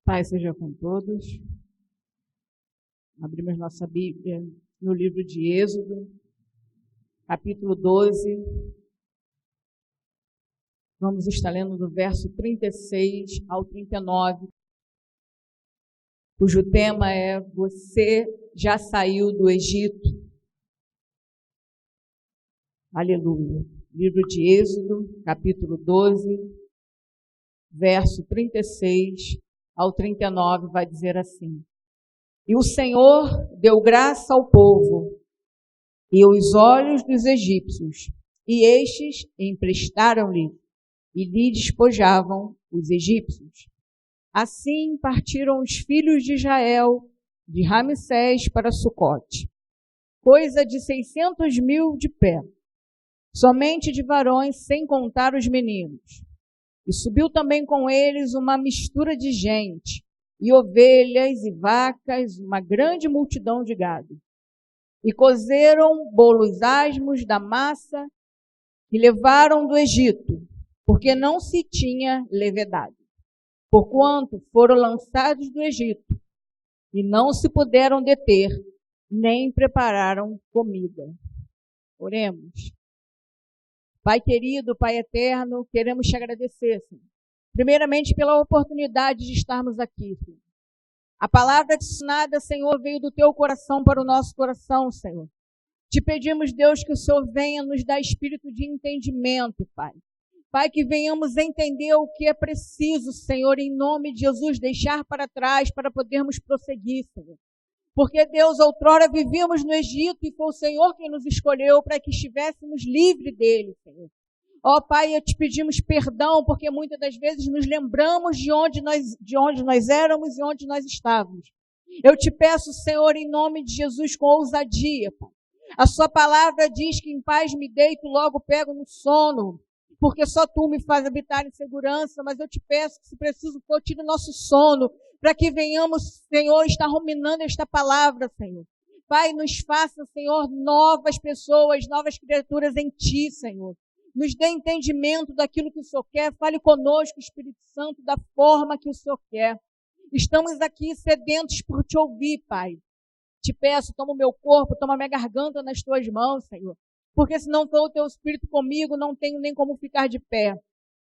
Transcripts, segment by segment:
Paz seja com todos. Abrimos nossa Bíblia no livro de Êxodo, capítulo 12. Vamos estar lendo do verso 36 ao 39, cujo tema é Você já saiu do Egito. Aleluia. Livro de Êxodo, capítulo 12, verso 36 ao 39, vai dizer assim: E o Senhor deu graça ao povo e os olhos dos egípcios, e estes emprestaram-lhe e lhe despojavam os egípcios. Assim partiram os filhos de Israel de Ramsés para Sucote, coisa de 600.000 de pé, somente de varões, sem contar os meninos. E subiu também com eles uma mistura de gente, e ovelhas e vacas, uma grande multidão de gado. E cozeram bolos asmos da massa e levaram do Egito, porque não se tinha levedado, porquanto foram lançados do Egito, e não se puderam deter, nem prepararam comida. Oremos. Pai querido, Pai eterno, queremos te agradecer, Senhor. Primeiramente, pela oportunidade de estarmos aqui, Senhor. A palavra ensinada, Senhor, veio do teu coração para o nosso coração, Senhor. Te pedimos, Deus, que o Senhor venha nos dar espírito de entendimento, Pai. Pai, que venhamos entender o que é preciso, Senhor, em nome de Jesus, deixar para trás para podermos prosseguir, Senhor. Porque, Deus, outrora vivíamos no Egito e foi o Senhor quem nos escolheu para que estivéssemos livres dele, Senhor. Ó Pai, te pedimos perdão, porque muitas das vezes nos lembramos de onde nós éramos e onde nós estávamos. Eu te peço, Senhor, em nome de Jesus, com ousadia, Pai. A sua palavra diz que em paz me deito, logo pego no sono, porque só tu me faz habitar em segurança, mas eu te peço que, se preciso for, tire o nosso sono, para que venhamos, Senhor, estar ruminando esta palavra, Senhor. Pai, nos faça, Senhor, novas pessoas, novas criaturas em ti, Senhor. Nos dê entendimento daquilo que o Senhor quer. Fale conosco, Espírito Santo, da forma que o Senhor quer. Estamos aqui sedentos por te ouvir, Pai. Te peço, toma o meu corpo, toma a minha garganta nas tuas mãos, Senhor. Porque se não for o teu Espírito comigo, não tenho nem como ficar de pé.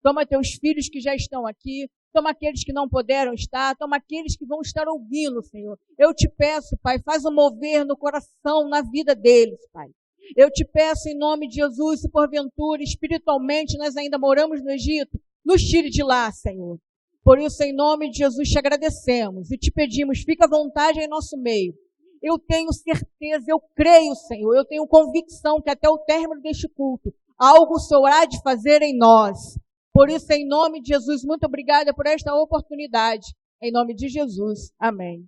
Toma teus filhos que já estão aqui, toma aqueles que não puderam estar, toma aqueles que vão estar ouvindo, Senhor. Eu te peço, Pai, faz um mover no coração, na vida deles, Pai. Eu te peço em nome de Jesus, se porventura, espiritualmente, nós ainda moramos no Egito, nos tire de lá, Senhor. Por isso, em nome de Jesus, te agradecemos e te pedimos, fica à vontade em nosso meio. Eu tenho certeza, eu creio, Senhor, eu tenho convicção que até o término deste culto, algo o Senhor há de fazer em nós. Por isso, em nome de Jesus, muito obrigada por esta oportunidade. Em nome de Jesus, amém.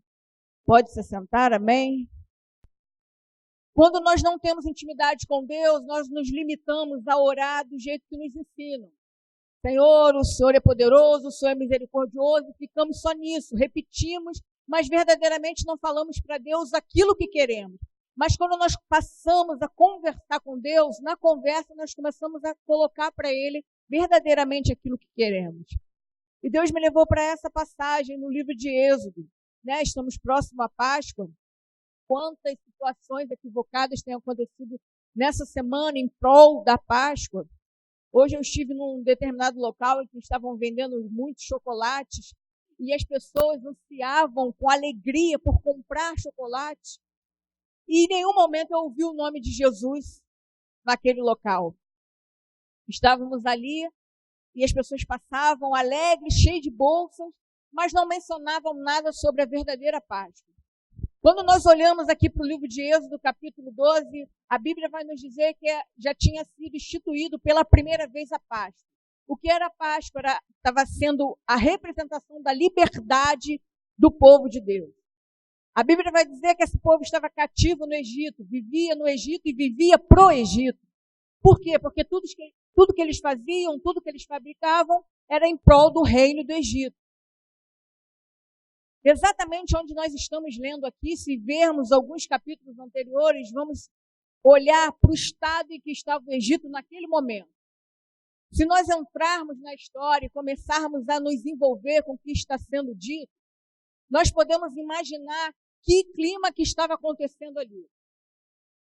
Pode se sentar, amém? Quando nós não temos intimidade com Deus, nós nos limitamos a orar do jeito que nos ensinam. Senhor, o Senhor é poderoso, o Senhor é misericordioso, e ficamos só nisso, repetimos, mas verdadeiramente não falamos para Deus aquilo que queremos. Mas quando nós passamos a conversar com Deus, na conversa nós começamos a colocar para Ele verdadeiramente aquilo que queremos. E Deus me levou para essa passagem no livro de Êxodo. Estamos próximo à Páscoa. Quantas situações equivocadas têm acontecido nessa semana em prol da Páscoa. Hoje eu estive num determinado local em que estavam vendendo muitos chocolates e as pessoas ansiavam com alegria por comprar chocolate. E em nenhum momento eu ouvi o nome de Jesus naquele local. Estávamos ali e as pessoas passavam alegres, cheias de bolsas, mas não mencionavam nada sobre a verdadeira Páscoa. Quando nós olhamos aqui para o livro de Êxodo, capítulo 12, a Bíblia vai nos dizer que já tinha sido instituído pela primeira vez a Páscoa. O que era a Páscoa? Estava sendo a representação da liberdade do povo de Deus. A Bíblia vai dizer que esse povo estava cativo no Egito, vivia no Egito e vivia pro Egito. Por quê? Porque tudo que eles faziam, tudo que eles fabricavam, era em prol do reino do Egito. Exatamente onde nós estamos lendo aqui, se vermos alguns capítulos anteriores, vamos olhar para o estado em que estava o Egito naquele momento. Se nós entrarmos na história e começarmos a nos envolver com o que está sendo dito, nós podemos imaginar que clima que estava acontecendo ali.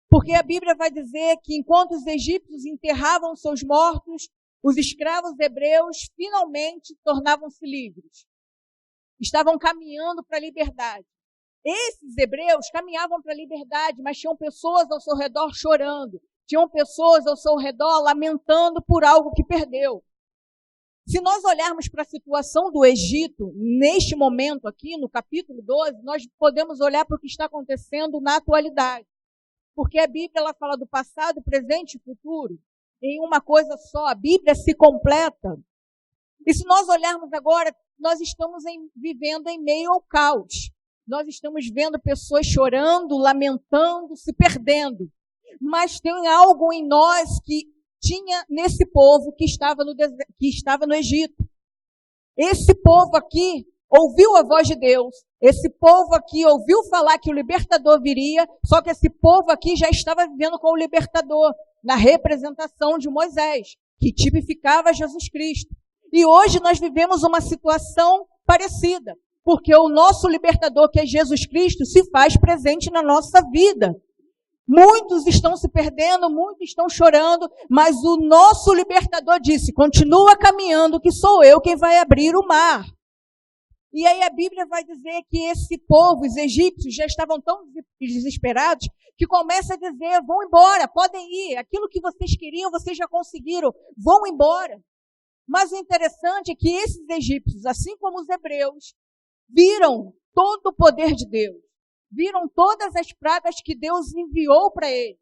Porque a Bíblia vai dizer que enquanto os egípcios enterravam seus mortos, os escravos hebreus finalmente tornavam-se livres. Estavam caminhando para a liberdade. Esses hebreus caminhavam para a liberdade, mas tinham pessoas ao seu redor chorando. Tinham pessoas ao seu redor lamentando por algo que perdeu. Se nós olharmos para a situação do Egito, neste momento aqui, no capítulo 12, nós podemos olhar para o que está acontecendo na atualidade. Porque a Bíblia ela fala do passado, presente e futuro em uma coisa só. A Bíblia se completa. E se nós olharmos agora, nós estamos vivendo em meio ao caos. Nós estamos vendo pessoas chorando, lamentando, se perdendo. Mas tem algo em nós que tinha nesse povo que estava no Egito. Esse povo aqui ouviu a voz de Deus. Esse povo aqui ouviu falar que o libertador viria, só que esse povo aqui já estava vivendo com o libertador, na representação de Moisés, que tipificava Jesus Cristo. E hoje nós vivemos uma situação parecida, porque o nosso libertador, que é Jesus Cristo, se faz presente na nossa vida. Muitos estão se perdendo, muitos estão chorando, mas o nosso libertador disse, continua caminhando, que sou eu quem vai abrir o mar. E aí a Bíblia vai dizer que esse povo, os egípcios, já estavam tão desesperados, que começa a dizer, vão embora, podem ir, aquilo que vocês queriam, vocês já conseguiram, vão embora. Mas o interessante é que esses egípcios, assim como os hebreus, viram todo o poder de Deus. Viram todas as pragas que Deus enviou para eles.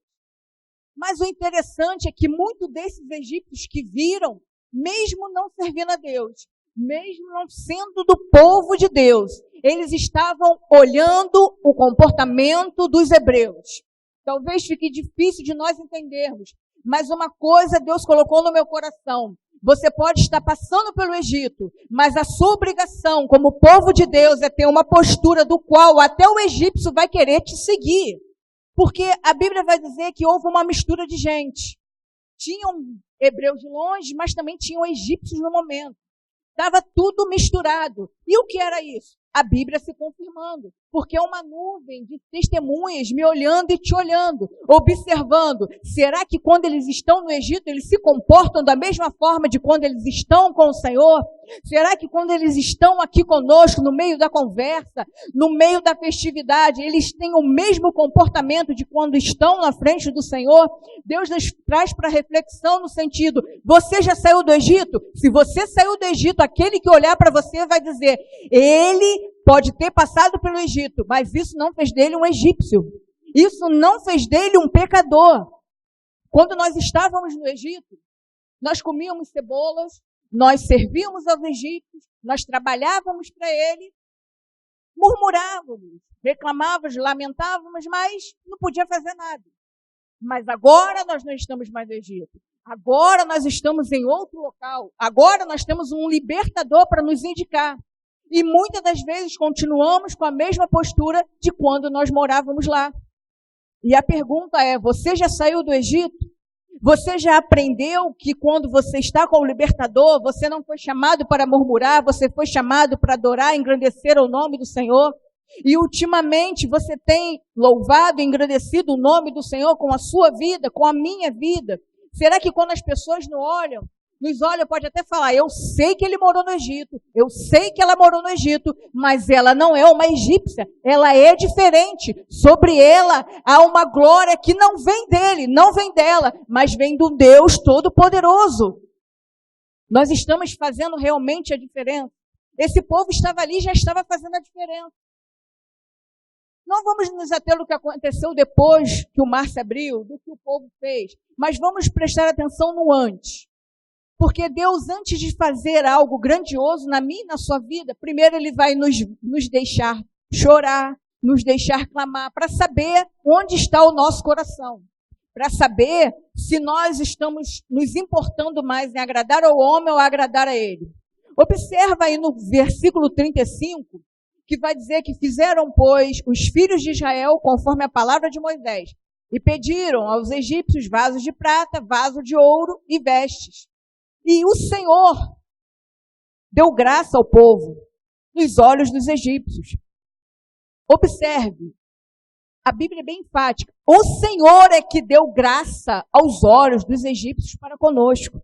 Mas o interessante é que muitos desses egípcios que viram, mesmo não servindo a Deus, mesmo não sendo do povo de Deus, eles estavam olhando o comportamento dos hebreus. Talvez fique difícil de nós entendermos, mas uma coisa Deus colocou no meu coração. Você pode estar passando pelo Egito, mas a sua obrigação como povo de Deus é ter uma postura do qual até o egípcio vai querer te seguir. Porque a Bíblia vai dizer que houve uma mistura de gente. Tinham hebreus de longe, mas também tinham egípcios no momento. Estava tudo misturado. E o que era isso? A Bíblia se confirmando. Porque é uma nuvem de testemunhas me olhando e te olhando, observando. Será que quando eles estão no Egito, eles se comportam da mesma forma de quando eles estão com o Senhor? Será que quando eles estão aqui conosco, no meio da conversa, no meio da festividade, eles têm o mesmo comportamento de quando estão na frente do Senhor? Deus nos traz para reflexão no sentido, você já saiu do Egito? Se você saiu do Egito, aquele que olhar para você vai dizer, ele pode ter passado pelo Egito, mas isso não fez dele um egípcio. Isso não fez dele um pecador. Quando nós estávamos no Egito, nós comíamos cebolas, nós servíamos aos egípcios, nós trabalhávamos para ele, murmurávamos, reclamávamos, lamentávamos, mas não podia fazer nada. Mas agora nós não estamos mais no Egito. Agora nós estamos em outro local. Agora nós temos um libertador para nos indicar. E muitas das vezes continuamos com a mesma postura de quando nós morávamos lá. E a pergunta é, você já saiu do Egito? Você já aprendeu que quando você está com o libertador, você não foi chamado para murmurar, você foi chamado para adorar, engrandecer o nome do Senhor? E ultimamente você tem louvado e engrandecido o nome do Senhor com a sua vida, com a minha vida? Será que quando as pessoas nos olham, pode até falar, eu sei que ele morou no Egito, eu sei que ela morou no Egito, mas ela não é uma egípcia, ela é diferente. Sobre ela há uma glória que não vem dele, não vem dela, mas vem do Deus Todo-Poderoso. Nós estamos fazendo realmente a diferença. Esse povo estava ali e já estava fazendo a diferença. Não vamos nos ater no que aconteceu depois que o mar se abriu, do que o povo fez, mas vamos prestar atenção no antes. Porque Deus, antes de fazer algo grandioso na minha e na sua vida, primeiro Ele vai nos deixar chorar, nos deixar clamar, para saber onde está o nosso coração. Para saber se nós estamos nos importando mais em agradar ao homem ou agradar a Ele. Observa aí no versículo 35, que vai dizer que fizeram, pois, os filhos de Israel conforme a palavra de Moisés, e pediram aos egípcios vasos de prata, vaso de ouro e vestes. E o Senhor deu graça ao povo nos olhos dos egípcios. Observe, a Bíblia é bem enfática. O Senhor é que deu graça aos olhos dos egípcios para conosco.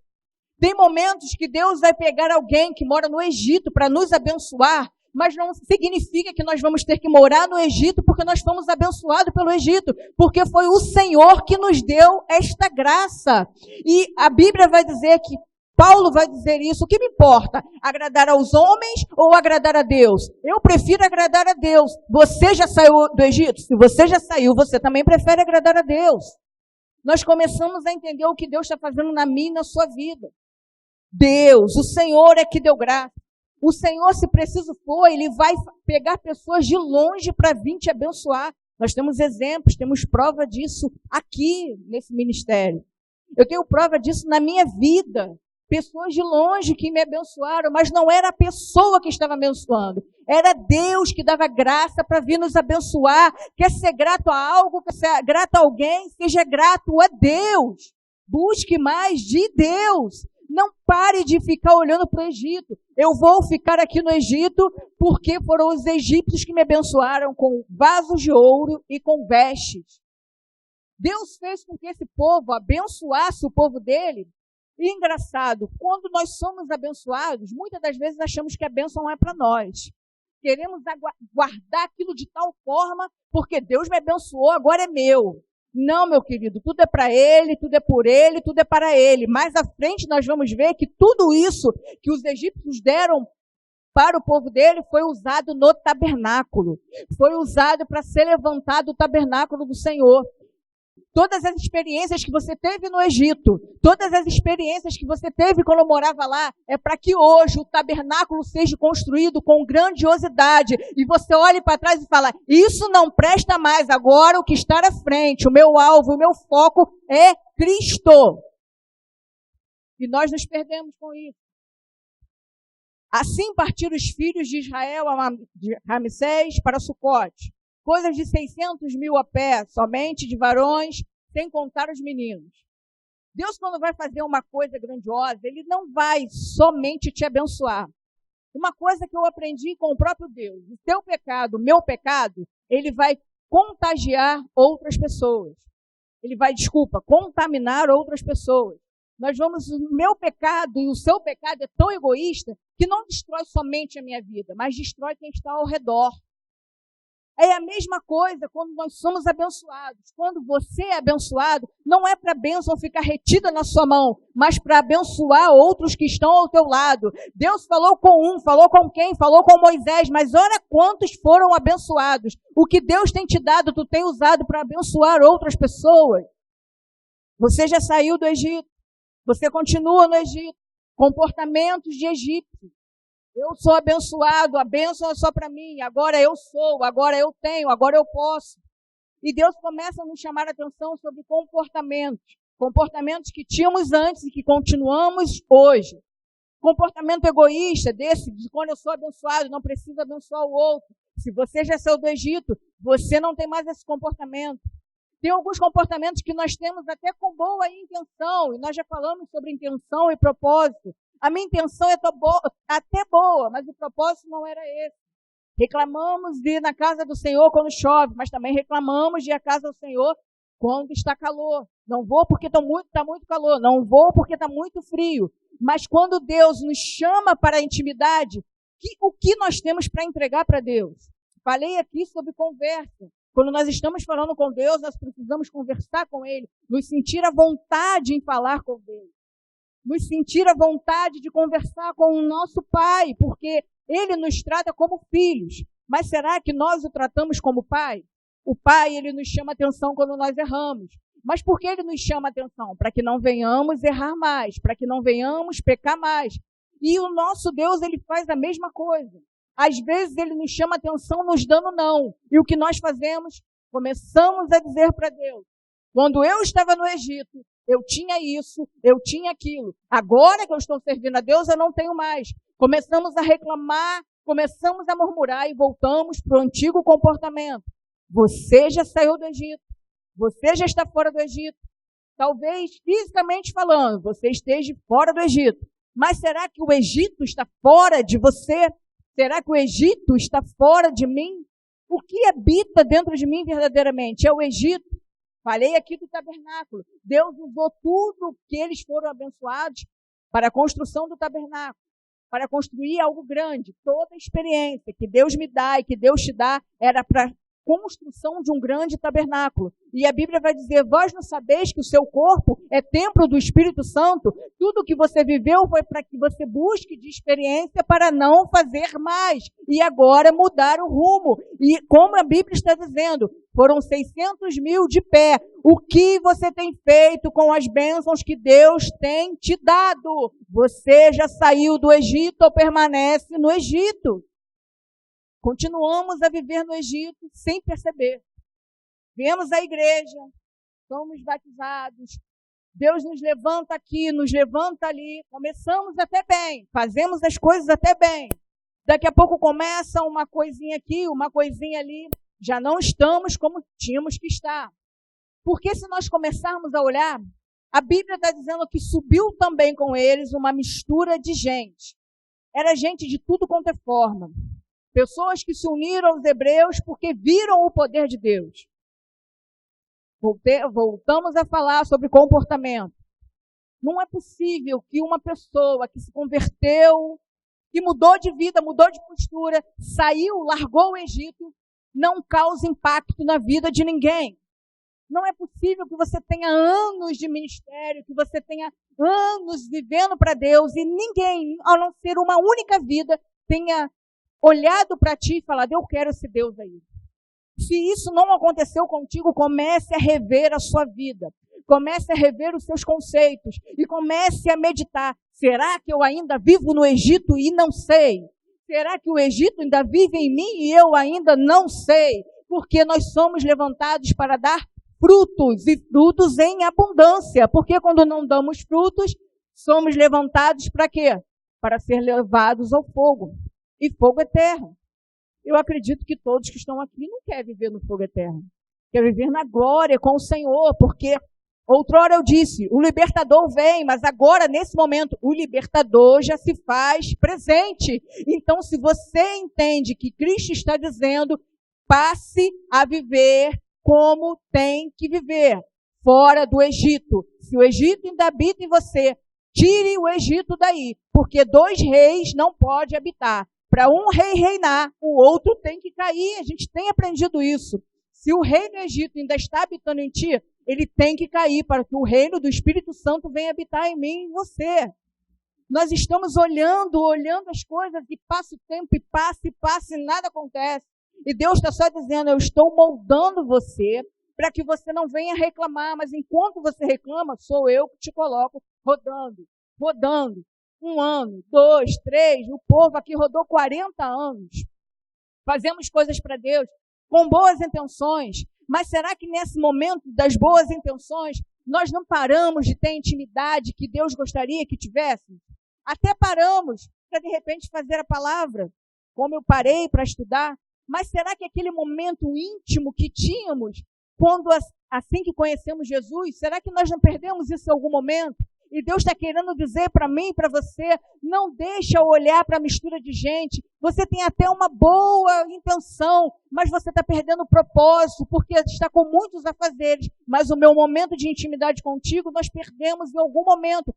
Tem momentos que Deus vai pegar alguém que mora no Egito para nos abençoar, mas não significa que nós vamos ter que morar no Egito porque nós fomos abençoados pelo Egito, porque foi o Senhor que nos deu esta graça. E a Bíblia vai dizer que, Paulo vai dizer isso, o que me importa? Agradar aos homens ou agradar a Deus? Eu prefiro agradar a Deus. Você já saiu do Egito? Se você já saiu, você também prefere agradar a Deus. Nós começamos a entender o que Deus está fazendo na minha e na sua vida. Deus, o Senhor é que deu graça. O Senhor, se preciso for, Ele vai pegar pessoas de longe para vir te abençoar. Nós temos exemplos, temos prova disso aqui nesse ministério. Eu tenho prova disso na minha vida. Pessoas de longe que me abençoaram, mas não era a pessoa que estava abençoando. Era Deus que dava graça para vir nos abençoar. Quer ser grato a algo, quer ser grato a alguém, seja grato a Deus. Busque mais de Deus. Não pare de ficar olhando para o Egito. Eu vou ficar aqui no Egito porque foram os egípcios que me abençoaram com vasos de ouro e com vestes. Deus fez com que esse povo abençoasse o povo dele. E engraçado, quando nós somos abençoados, muitas das vezes achamos que a bênção não é para nós. Queremos guardar aquilo de tal forma, porque Deus me abençoou, agora é meu. Não, meu querido, tudo é para Ele, tudo é por Ele, tudo é para Ele. Mais à frente nós vamos ver que tudo isso que os egípcios deram para o povo dele foi usado no tabernáculo. Foi usado para ser levantado o tabernáculo do Senhor. Todas as experiências que você teve no Egito, todas as experiências que você teve quando morava lá, é para que hoje o tabernáculo seja construído com grandiosidade. E você olhe para trás e fala, isso não presta mais, agora o que está à frente, o meu alvo, o meu foco é Cristo. E nós nos perdemos com isso. Assim partiram os filhos de Israel de Ramsés para Sucote. Coisas de 600.000 a pé, somente de varões, sem contar os meninos. Deus, quando vai fazer uma coisa grandiosa, Ele não vai somente te abençoar. Uma coisa que eu aprendi com o próprio Deus, o teu pecado, o meu pecado, Ele vai contagiar outras pessoas. Ele vai, contaminar outras pessoas. O meu pecado e o seu pecado é tão egoísta que não destrói somente a minha vida, mas destrói quem está ao redor. É a mesma coisa quando nós somos abençoados. Quando você é abençoado, não é para a bênção ficar retida na sua mão, mas para abençoar outros que estão ao teu lado. Deus falou com um, falou com quem? Falou com Moisés, mas olha quantos foram abençoados. O que Deus tem te dado, tu tem usado para abençoar outras pessoas. Você já saiu do Egito, você continua no Egito. Comportamentos de egípcios. Eu sou abençoado, a bênção é só para mim, agora eu sou, agora eu tenho, agora eu posso. E Deus começa a nos chamar a atenção sobre comportamentos que tínhamos antes e que continuamos hoje. Comportamento egoísta desse, de quando eu sou abençoado, não preciso abençoar o outro. Se você já saiu do Egito, você não tem mais esse comportamento. Tem alguns comportamentos que nós temos até com boa intenção, e nós já falamos sobre intenção e propósito. A minha intenção é até boa, mas o propósito não era esse. Reclamamos de ir na casa do Senhor quando chove, mas também reclamamos de ir à casa do Senhor quando está calor. Não vou porque está muito calor, não vou porque está muito frio. Mas quando Deus nos chama para a intimidade, o que nós temos para entregar para Deus? Falei aqui sobre conversa. Quando nós estamos falando com Deus, nós precisamos conversar com Ele, nos sentir à vontade em falar com Deus. Nos sentir à vontade de conversar com o nosso Pai, porque Ele nos trata como filhos. Mas será que nós o tratamos como Pai? O Pai, Ele nos chama atenção quando nós erramos. Mas por que Ele nos chama atenção? Para que não venhamos errar mais, para que não venhamos pecar mais. E o nosso Deus, Ele faz a mesma coisa. Às vezes Ele nos chama atenção nos dando não. E o que nós fazemos? Começamos a dizer para Deus, quando eu estava no Egito, eu tinha isso, eu tinha aquilo. Agora que eu estou servindo a Deus, eu não tenho mais. Começamos a reclamar, começamos a murmurar e voltamos para o antigo comportamento. Você já saiu do Egito. Você já está fora do Egito. Talvez, fisicamente falando, você esteja fora do Egito. Mas será que o Egito está fora de você? Será que o Egito está fora de mim? O que habita dentro de mim verdadeiramente? É o Egito. Falei aqui do tabernáculo. Deus usou tudo que eles foram abençoados para a construção do tabernáculo, para construir algo grande. Toda a experiência que Deus me dá e que Deus te dá era para construção de um grande tabernáculo. E a Bíblia vai dizer, vós não sabeis que o seu corpo é templo do Espírito Santo? Tudo que você viveu foi para que você busque de experiência para não fazer mais. E agora mudar o rumo. E como a Bíblia está dizendo, foram 600.000 de pé. O que você tem feito com as bênçãos que Deus tem te dado? Você já saiu do Egito ou permanece no Egito? Continuamos a viver no Egito sem perceber. Viemos à igreja, somos batizados, Deus nos levanta aqui, nos levanta ali, começamos até bem, fazemos as coisas até bem. Daqui a pouco começa uma coisinha aqui, uma coisinha ali, já não estamos como tínhamos que estar. Porque se nós começarmos a olhar, a Bíblia está dizendo que subiu também com eles uma mistura de gente. Era gente de tudo quanto é forma. Pessoas que se uniram aos hebreus porque viram o poder de Deus. Voltamos a falar sobre comportamento. Não é possível que uma pessoa que se converteu, que mudou de vida, mudou de postura, saiu, largou o Egito, não cause impacto na vida de ninguém. Não é possível que você tenha anos de ministério, que você tenha anos vivendo para Deus e ninguém, a não ser uma única vida, tenha olhado para ti e falado, eu quero esse Deus aí. Se isso não aconteceu contigo, comece a rever a sua vida. Comece a rever os seus conceitos. E comece a meditar. Será que eu ainda vivo no Egito e não sei? Será que o Egito ainda vive em mim e eu ainda não sei? Porque nós somos levantados para dar frutos, e frutos em abundância. Porque quando não damos frutos, somos levantados para quê? Para ser levados ao fogo. E fogo eterno. Eu acredito que todos que estão aqui não querem viver no fogo eterno. Querem viver na glória com o Senhor, porque outrora eu disse, o libertador vem, mas agora, nesse momento, o libertador já se faz presente. Então, se você entende que Cristo está dizendo, passe a viver como tem que viver, fora do Egito. Se o Egito ainda habita em você, tire o Egito daí, porque 2 reis não podem habitar. Para um rei reinar, o outro tem que cair. A gente tem aprendido isso. Se o rei do Egito ainda está habitando em ti, ele tem que cair para que o reino do Espírito Santo venha habitar em mim e em você. Nós estamos olhando as coisas e passa o tempo e passa e nada acontece. E Deus está só dizendo, eu estou moldando você para que você não venha reclamar, mas enquanto você reclama, sou eu que te coloco rodando. 1 ano, 2, 3, o povo aqui rodou 40 anos. Fazemos coisas para Deus com boas intenções, mas será que nesse momento das boas intenções, nós não paramos de ter a intimidade que Deus gostaria que tivéssemos? Até paramos para de repente fazer a palavra, como eu parei para estudar, mas será que aquele momento íntimo que tínhamos, quando assim que conhecemos Jesus, será que nós não perdemos isso em algum momento? E Deus está querendo dizer para mim e para você, não deixa olhar para a mistura de gente. Você tem até uma boa intenção, mas você está perdendo o propósito, porque está com muitos afazeres. Mas o meu momento de intimidade contigo, nós perdemos em algum momento.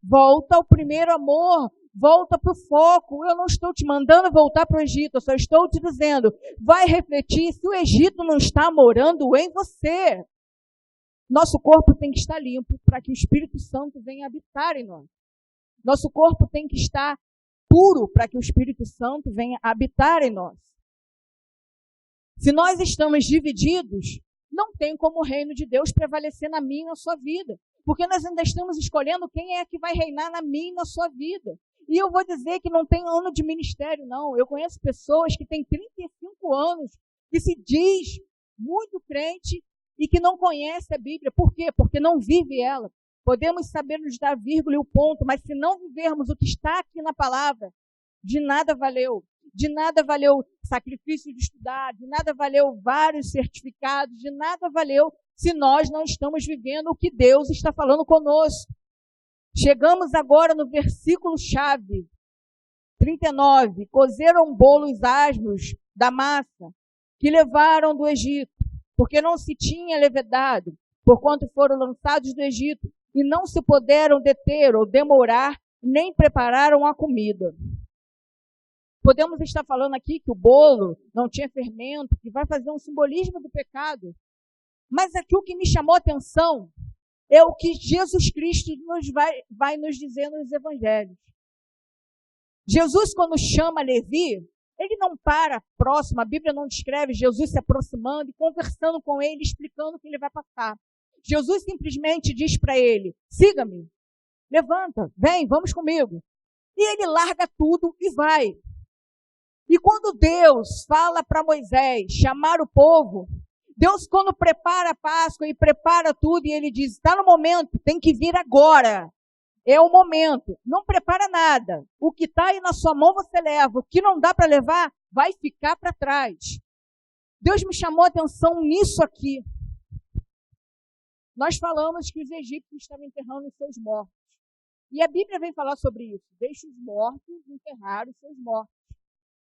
Volta ao primeiro amor, volta para o foco. Eu não estou te mandando voltar para o Egito, eu só estou te dizendo, vai refletir se o Egito não está morando em você. Nosso corpo tem que estar limpo para que o Espírito Santo venha habitar em nós. Nosso corpo tem que estar puro para que o Espírito Santo venha habitar em nós. Se nós estamos divididos, não tem como o reino de Deus prevalecer na minha e na sua vida. Porque nós ainda estamos escolhendo quem é que vai reinar na minha e na sua vida. E eu vou dizer que não tem ano de ministério, não. Eu conheço pessoas que têm 35 anos, que se diz muito crente, e que não conhece a Bíblia. Por quê? Porque não vive ela. Podemos saber nos dar vírgula e o ponto, mas se não vivermos o que está aqui na palavra, de nada valeu. De nada valeu sacrifício de estudar, de nada valeu vários certificados, de nada valeu se nós não estamos vivendo o que Deus está falando conosco. Chegamos agora no versículo-chave, 39. Cozeram bolos asmos da massa, que levaram do Egito, porque não se tinha levedado, porquanto foram lançados do Egito, e não se puderam deter ou demorar, nem prepararam a comida. Podemos estar falando aqui que o bolo não tinha fermento, que vai fazer um simbolismo do pecado. Mas aqui o que me chamou a atenção é o que Jesus Cristo vai nos dizer nos evangelhos. Jesus, quando chama Levi, ele não para próximo, a Bíblia não descreve Jesus se aproximando e conversando com ele, explicando o que ele vai passar. Jesus simplesmente diz para ele, siga-me, levanta, vem, vamos comigo. E ele larga tudo e vai. E quando Deus fala para Moisés chamar o povo, Deus quando prepara a Páscoa e prepara tudo, e ele diz, está no momento, tem que vir agora. É o momento, não prepara nada. O que está aí na sua mão você leva, o que não dá para levar vai ficar para trás. Deus me chamou a atenção nisso aqui. Nós falamos que os egípcios estavam enterrando os seus mortos. E a Bíblia vem falar sobre isso. Deixa os mortos enterrar os seus mortos.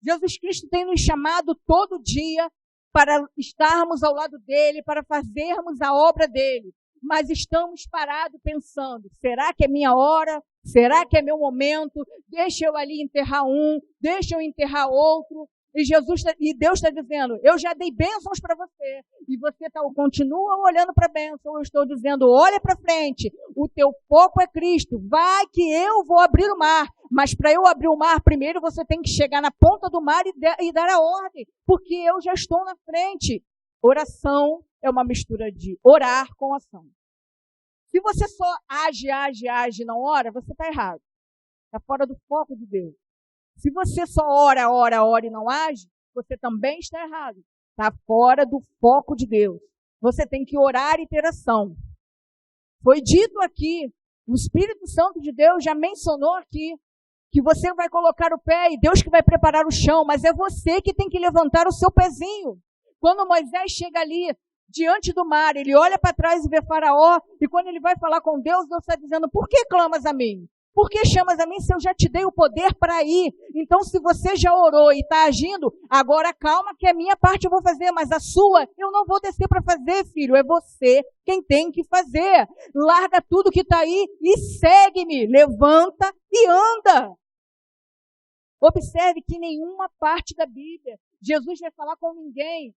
Jesus Cristo tem nos chamado todo dia para estarmos ao lado dele, para fazermos a obra dele. Mas estamos parados pensando, será que é minha hora? Será que é meu momento? Deixa eu ali enterrar um, deixa eu enterrar outro. E Deus está dizendo, eu já dei bênçãos para você. E você continua olhando para a bênção. Eu estou dizendo, olha para frente. O teu foco é Cristo. Vai que eu vou abrir o mar. Mas para eu abrir o mar, primeiro você tem que chegar na ponta do mar e dar a ordem. Porque eu já estou na frente. Oração é uma mistura de orar com ação. Se você só age, não ora, você está errado. Está fora do foco de Deus. Se você só ora e não age, você também está errado. Está fora do foco de Deus. Você tem que orar e ter ação. Foi dito aqui, o Espírito Santo de Deus já mencionou aqui, que você vai colocar o pé e Deus que vai preparar o chão, mas é você que tem que levantar o seu pezinho. Quando Moisés chega ali, diante do mar, ele olha para trás e vê Faraó, e quando ele vai falar com Deus, Deus está dizendo, por que clamas a mim? Por que chamas a mim se eu já te dei o poder para ir? Então, se você já orou e está agindo, agora calma que a minha parte eu vou fazer, mas a sua eu não vou descer para fazer, filho. É você quem tem que fazer. Larga tudo que está aí e segue-me. Levanta e anda. Observe que nenhuma parte da Bíblia, Jesus vai falar com ninguém.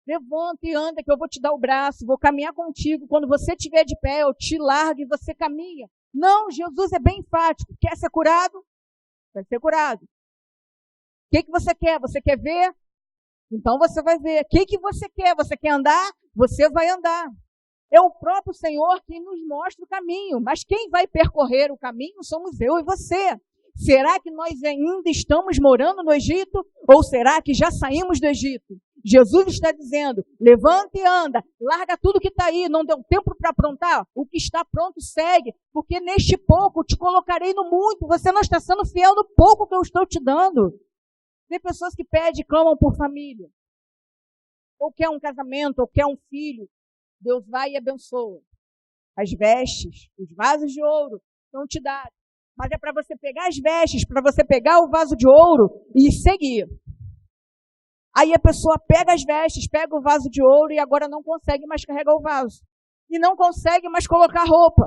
Levanta e anda que eu vou te dar o braço, vou caminhar contigo. Quando você estiver de pé, eu te largo e você caminha. Não, Jesus é bem enfático. Quer ser curado? Vai ser curado. O que você quer? Você quer ver? Então você vai ver. O que você quer? Você quer andar? Você vai andar. É o próprio Senhor que nos mostra o caminho. Mas quem vai percorrer o caminho somos eu e você. Será que nós ainda estamos morando no Egito? Ou será que já saímos do Egito? Jesus está dizendo, levanta e anda, larga tudo que está aí, não deu tempo para aprontar, o que está pronto segue, porque neste pouco te colocarei no muito, você não está sendo fiel no pouco que eu estou te dando. Tem pessoas que pedem e clamam por família, ou quer um casamento, ou quer um filho, Deus vai e abençoa. As vestes, os vasos de ouro são te dados, mas é para você pegar as vestes, para você pegar o vaso de ouro e seguir. Aí a pessoa pega as vestes, pega o vaso de ouro e agora não consegue mais carregar o vaso. E não consegue mais colocar roupa.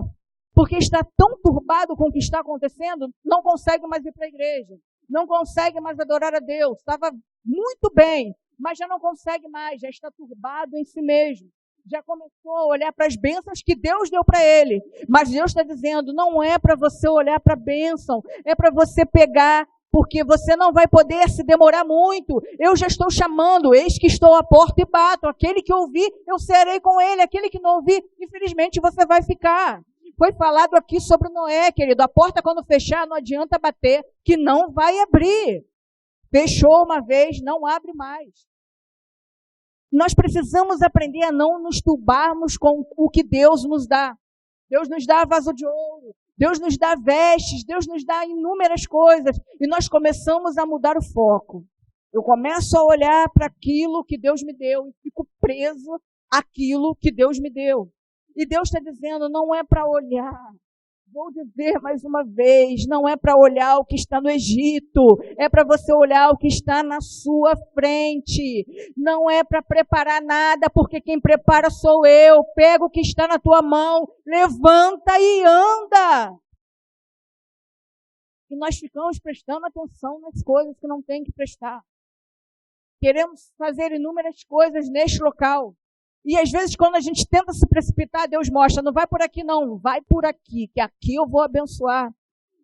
Porque está tão turbado com o que está acontecendo, não consegue mais ir para a igreja. Não consegue mais adorar a Deus. Estava muito bem, mas já não consegue mais, já está turbado em si mesmo. Já começou a olhar para as bênçãos que Deus deu para ele. Mas Deus está dizendo, não é para você olhar para a bênção, é para você pegar, porque você não vai poder se demorar muito. Eu já estou chamando, eis que estou à porta e bato. Aquele que ouvir, eu serei com ele. Aquele que não ouvir, infelizmente você vai ficar. Foi falado aqui sobre Noé, querido. A porta quando fechar, não adianta bater, que não vai abrir. Fechou uma vez, não abre mais. Nós precisamos aprender a não nos turbarmos com o que Deus nos dá. Deus nos dá vaso de ouro. Deus nos dá vestes, Deus nos dá inúmeras coisas, e nós começamos a mudar o foco. Eu começo a olhar para aquilo que Deus me deu e fico preso àquilo que Deus me deu. E Deus está dizendo, não é para olhar, Vou dizer mais uma vez, não é para olhar o que está no Egito, é para você olhar o que está na sua frente. Não é para preparar nada, porque quem prepara sou eu. Pega o que está na tua mão, levanta e anda. E nós ficamos prestando atenção nas coisas que não tem que prestar. Queremos fazer inúmeras coisas neste local. E às vezes quando a gente tenta se precipitar, Deus mostra, não vai por aqui não, vai por aqui, que aqui eu vou abençoar.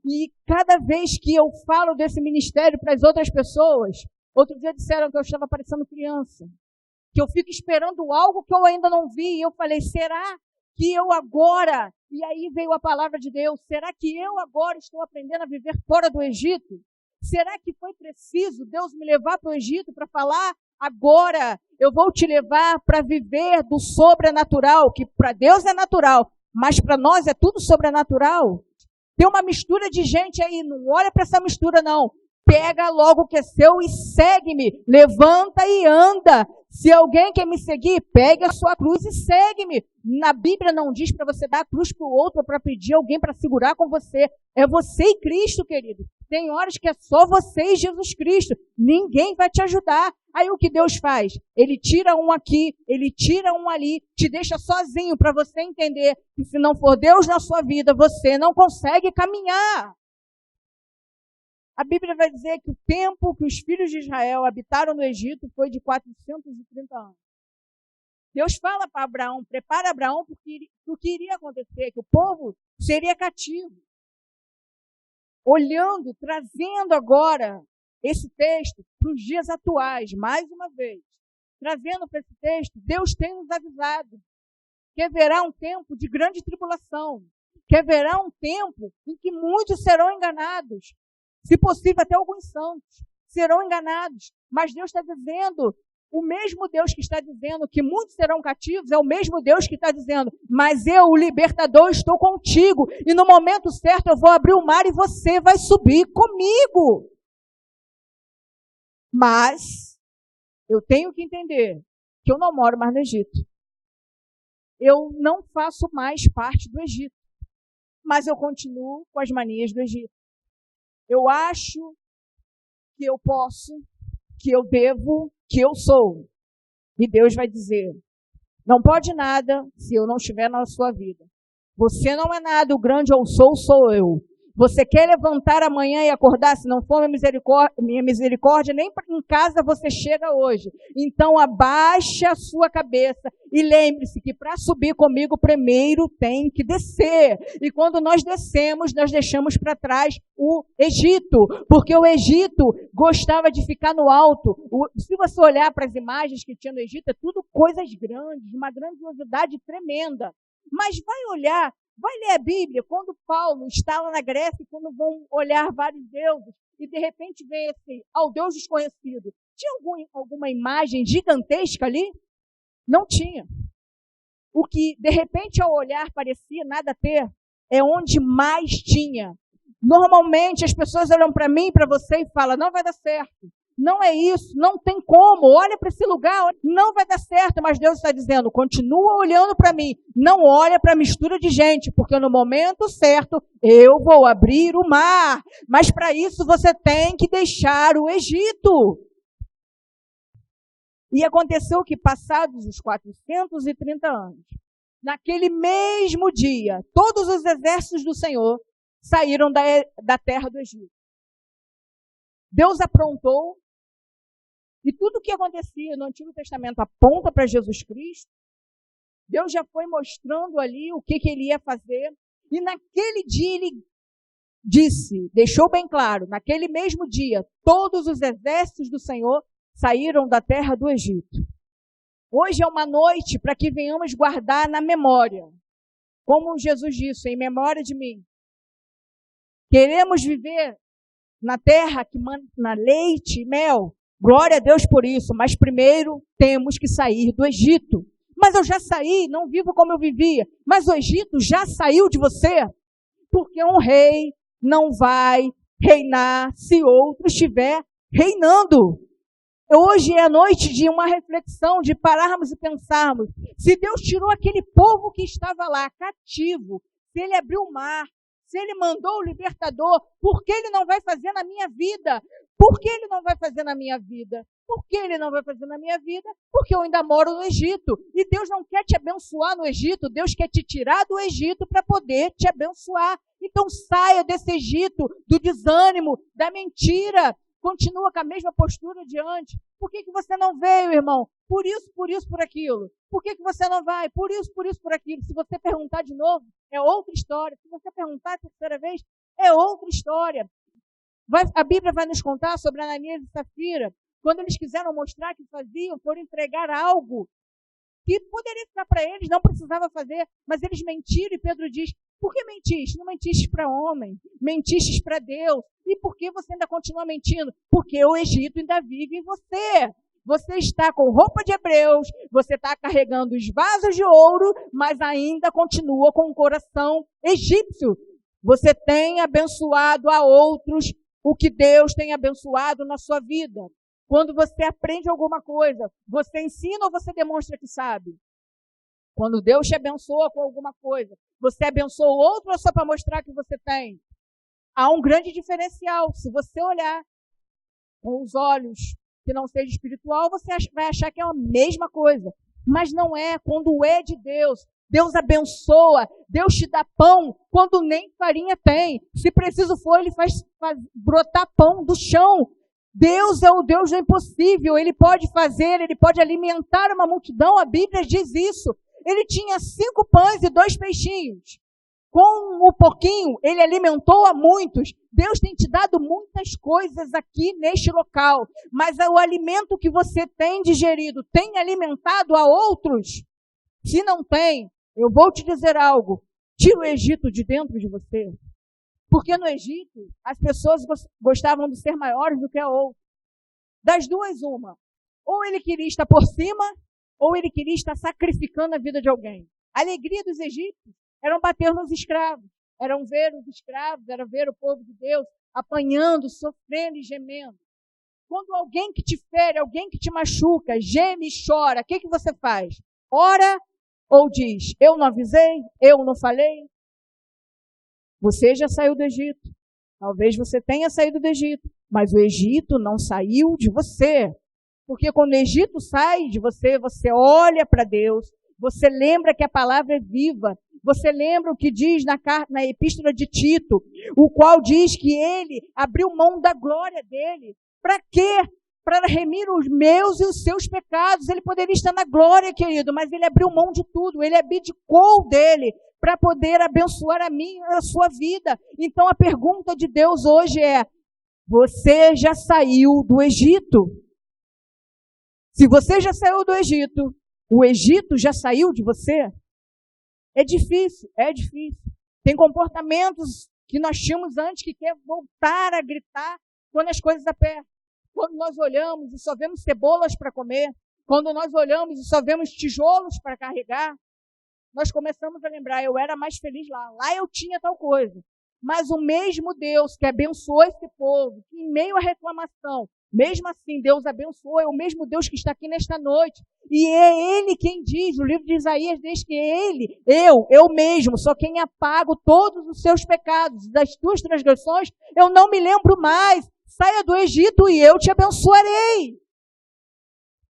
E cada vez que eu falo desse ministério para as outras pessoas, outro dia disseram que eu estava parecendo criança, que eu fico esperando algo que eu ainda não vi, e eu falei, será que eu agora, e aí veio a palavra de Deus, será que eu agora estou aprendendo a viver fora do Egito? Será que foi preciso Deus me levar para o Egito para falar, agora eu vou te levar para viver do sobrenatural, que para Deus é natural, mas para nós é tudo sobrenatural? Tem uma mistura de gente aí, não olha para essa mistura não. Pega logo o que é seu e segue-me. Levanta e anda. Se alguém quer me seguir, pegue a sua cruz e segue-me. Na Bíblia não diz para você dar a cruz para o outro, para pedir alguém para segurar com você. É você e Cristo, querido. Tem horas que é só você e Jesus Cristo. Ninguém vai te ajudar. Aí o que Deus faz? Ele tira um aqui, ele tira um ali, te deixa sozinho para você entender que se não for Deus na sua vida, você não consegue caminhar. A Bíblia vai dizer que o tempo que os filhos de Israel habitaram no Egito foi de 430 anos. Deus fala para Abraão, prepara Abraão porque o que iria acontecer, que o povo seria cativo. Olhando, trazendo agora esse texto para os dias atuais, mais uma vez, trazendo para esse texto, Deus tem nos avisado que haverá um tempo de grande tribulação, que haverá um tempo em que muitos serão enganados, se possível até alguns santos serão enganados, mas Deus está dizendo, o mesmo Deus que está dizendo que muitos serão cativos, é o mesmo Deus que está dizendo, mas eu, o libertador, estou contigo, e no momento certo eu vou abrir o mar e você vai subir comigo. Mas eu tenho que entender que eu não moro mais no Egito. Eu não faço mais parte do Egito, mas eu continuo com as manias do Egito. Eu acho que eu posso, que eu devo, que eu sou. E Deus vai dizer, não pode nada se eu não estiver na sua vida. Você não é nada, o grande eu sou eu. Você quer levantar amanhã e acordar, se não for minha misericórdia, nem em casa você chega hoje. Então abaixe a sua cabeça e lembre-se que para subir comigo primeiro tem que descer. E quando nós descemos, nós deixamos para trás o Egito, porque o Egito gostava de ficar no alto. Se você olhar para as imagens que tinha no Egito, é tudo coisas grandes, uma grandiosidade tremenda. Mas vai ler a Bíblia, quando Paulo está lá na Grécia, quando vão olhar vários deuses, e de repente vê esse, ao Deus desconhecido. Tinha alguma imagem gigantesca ali? Não tinha. O que, de repente, ao olhar, parecia nada ter, é onde mais tinha. Normalmente, as pessoas olham para mim e para você e falam, não vai dar certo. Não é isso, não tem como, olha para esse lugar, não vai dar certo, mas Deus está dizendo, continua olhando para mim, não olha para a mistura de gente, porque no momento certo eu vou abrir o mar, mas para isso você tem que deixar o Egito. E aconteceu que passados os 430 anos, naquele mesmo dia, todos os exércitos do Senhor saíram da terra do Egito. Deus aprontou. E tudo o que acontecia no Antigo Testamento aponta para Jesus Cristo. Deus já foi mostrando ali o que ele ia fazer. E naquele dia ele disse, deixou bem claro, naquele mesmo dia, todos os exércitos do Senhor saíram da terra do Egito. Hoje é uma noite para que venhamos guardar na memória. Como Jesus disse, em memória de mim. Queremos viver na terra que manda leite e mel. Glória a Deus por isso, mas primeiro temos que sair do Egito. Mas eu já saí, não vivo como eu vivia. Mas o Egito já saiu de você. Porque um rei não vai reinar se outro estiver reinando. Hoje é a noite de uma reflexão, de pararmos e pensarmos. Se Deus tirou aquele povo que estava lá, cativo, se ele abriu o mar, Se Ele mandou o libertador, por que Ele não vai fazer na minha vida? Por que Ele não vai fazer na minha vida? Por que Ele não vai fazer na minha vida? Porque eu ainda moro no Egito. E Deus não quer te abençoar no Egito, Deus quer te tirar do Egito para poder te abençoar. Então saia desse Egito, do desânimo, da mentira. Continua com a mesma postura de antes. Por que você não veio, irmão? Por isso, por aquilo. Por que você não vai? Por isso, por aquilo. Se você perguntar de novo, é outra história. Se você perguntar a terceira vez, é outra história. A Bíblia vai nos contar sobre Ananias e Safira. Quando eles quiseram mostrar que faziam, foram entregar algo que poderia ficar para eles, não precisava fazer, mas eles mentiram e Pedro diz, por que mentiste? Não mentiste para homem, mentiste para Deus. E por que você ainda continua mentindo? Porque o Egito ainda vive em você. Você está com roupa de hebreus, você está carregando os vasos de ouro, mas ainda continua com o coração egípcio. Você tem abençoado a outros o que Deus tem abençoado na sua vida. Quando você aprende alguma coisa, você ensina ou você demonstra que sabe? Quando Deus te abençoa com alguma coisa, você abençoa o outro ou só para mostrar que você tem? Há um grande diferencial. Se você olhar com os olhos que não seja espiritual, você vai achar que é a mesma coisa. Mas não é. Quando é de Deus, Deus abençoa, Deus te dá pão quando nem farinha tem. Se preciso for, Ele faz brotar pão do chão. Deus é o Deus do impossível. Ele pode fazer, Ele pode alimentar uma multidão. A Bíblia diz isso. Ele tinha 5 pães e 2 peixinhos. Com um pouquinho, Ele alimentou a muitos. Deus tem te dado muitas coisas aqui neste local. Mas o alimento que você tem digerido tem alimentado a outros? Se não tem, eu vou te dizer algo. Tira o Egito de dentro de você. Porque no Egito, as pessoas gostavam de ser maiores do que a outra. Das duas, uma. Ou ele queria estar por cima, ou ele queria estar sacrificando a vida de alguém. A alegria dos egípcios era bater nos escravos. Era ver os escravos, era ver o povo de Deus apanhando, sofrendo e gemendo. Quando alguém que te fere, alguém que te machuca, geme e chora, o que você faz? Ora ou diz, eu não avisei, eu não falei? Você já saiu do Egito. Talvez você tenha saído do Egito, mas o Egito não saiu de você. Porque quando o Egito sai de você, você olha para Deus, você lembra que a palavra é viva, você lembra o que diz na epístola de Tito, o qual diz que ele abriu mão da glória dele. Para quê? Para remir os meus e os seus pecados. Ele poderia estar na glória, querido, mas ele abriu mão de tudo, ele abdicou dele para poder abençoar a minha e a sua vida. Então a pergunta de Deus hoje é, você já saiu do Egito? Se você já saiu do Egito, o Egito já saiu de você? É difícil, é difícil. Tem comportamentos que nós tínhamos antes que quer voltar a gritar quando as coisas apertam. Quando nós olhamos e só vemos cebolas para comer, quando nós olhamos e só vemos tijolos para carregar, nós começamos a lembrar, eu era mais feliz lá eu tinha tal coisa. Mas o mesmo Deus que abençoou esse povo, que em meio à reclamação, mesmo assim Deus abençoou, é o mesmo Deus que está aqui nesta noite. E é Ele quem diz, o livro de Isaías diz que Ele, eu mesmo, sou quem apago todos os seus pecados, das tuas transgressões, eu não me lembro mais. Saia do Egito e eu te abençoarei.